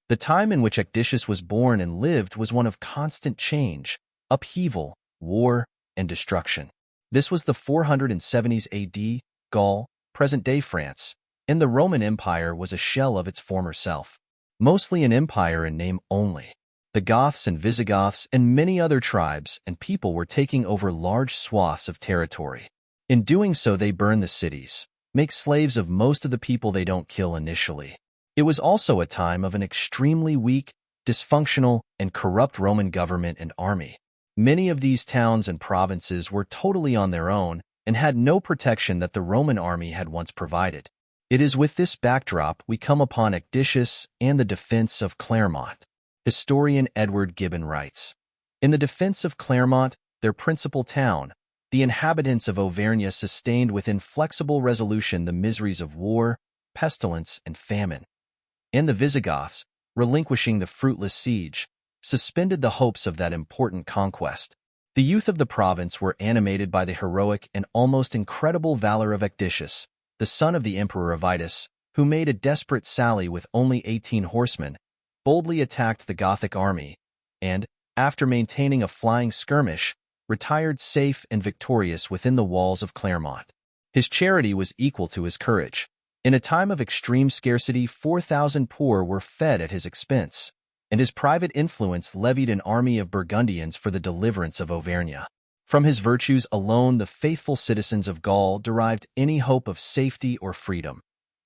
The time in which Ecdicius was born and lived was one of constant change, upheaval, war, and destruction. This was the 470s AD, Gaul, present-day France, and the Roman Empire was a shell of its former self. Mostly an empire in name only. The Goths and Visigoths and many other tribes and people were taking over large swaths of territory. In doing so, they burn the cities, make slaves of most of the people they don't kill initially. It was also a time of an extremely weak, dysfunctional, and corrupt Roman government and army. Many of these towns and provinces were totally on their own and had no protection that the Roman army had once provided. It is with this backdrop we come upon Ecdicius and the defense of Clermont. Historian Edward Gibbon writes, "In the defense of Clermont, their principal town, the inhabitants of Auvergne sustained with inflexible resolution the miseries of war, pestilence, and famine. And the Visigoths, relinquishing the fruitless siege, suspended the hopes of that important conquest. The youth of the province were animated by the heroic and almost incredible valor of Ecdicius, the son of the Emperor Avitus, who made a desperate sally with only 18 horsemen, boldly attacked the Gothic army, and, after maintaining a flying skirmish, retired safe and victorious within the walls of Clermont. His charity was equal to his courage. In a time of extreme scarcity, 4,000 poor were fed at his expense, and his private influence levied an army of Burgundians for the deliverance of Auvergne. From his virtues alone, the faithful citizens of Gaul derived any hope of safety or freedom.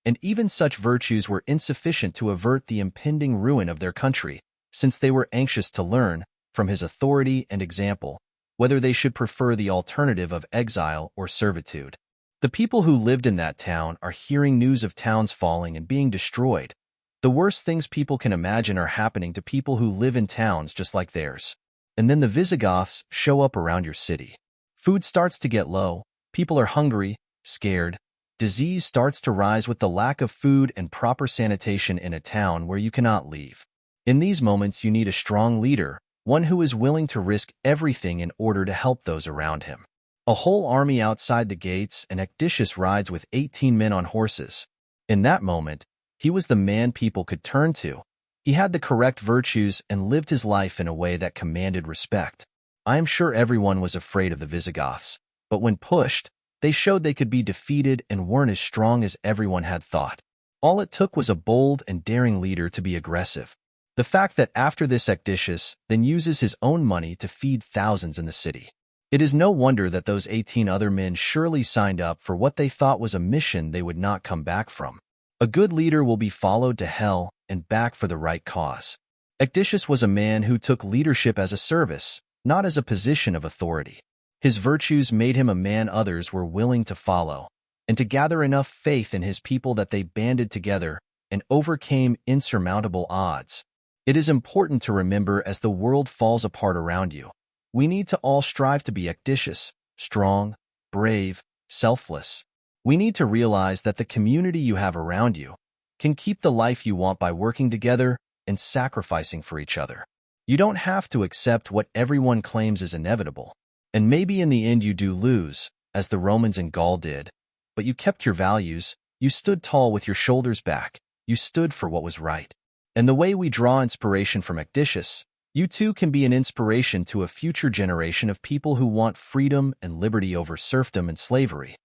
And even such virtues were insufficient to avert the impending ruin of their country, since they were anxious to learn, from his authority and example, whether they should prefer the alternative of exile or servitude. The people who lived in that town are hearing news of towns falling and being destroyed. The worst things people can imagine are happening to people who live in towns just like theirs. And then the Visigoths show up around your city. Food starts to get low, people are hungry, scared. Disease starts to rise with the lack of food and proper sanitation in a town where you cannot leave. In these moments, you need a strong leader, one who is willing to risk everything in order to help those around him. A whole army outside the gates, and Ecdicius rides with 18 men on horses. In that moment, he was the man people could turn to. He had the correct virtues and lived his life in a way that commanded respect. I am sure everyone was afraid of the Visigoths, but when pushed, they showed they could be defeated and weren't as strong as everyone had thought. All it took was a bold and daring leader to be aggressive. The fact that after this Ecdicius then uses his own money to feed thousands in the city. It is no wonder that those 18 other men surely signed up for what they thought was a mission they would not come back from. A good leader will be followed to hell and back for the right cause. Ecdicius was a man who took leadership as a service, not as a position of authority. His virtues made him a man others were willing to follow, and to gather enough faith in his people that they banded together and overcame insurmountable odds. It is important to remember as the world falls apart around you. We need to all strive to be Ecdicius, strong, brave, selfless. We need to realize that the community you have around you can keep the life you want by working together and sacrificing for each other. You don't have to accept what everyone claims is inevitable. And maybe in the end you do lose, as the Romans in Gaul did, but you kept your values, you stood tall with your shoulders back, you stood for what was right. And the way we draw inspiration from Ecdicius, you too can be an inspiration to a future generation of people who want freedom and liberty over serfdom and slavery.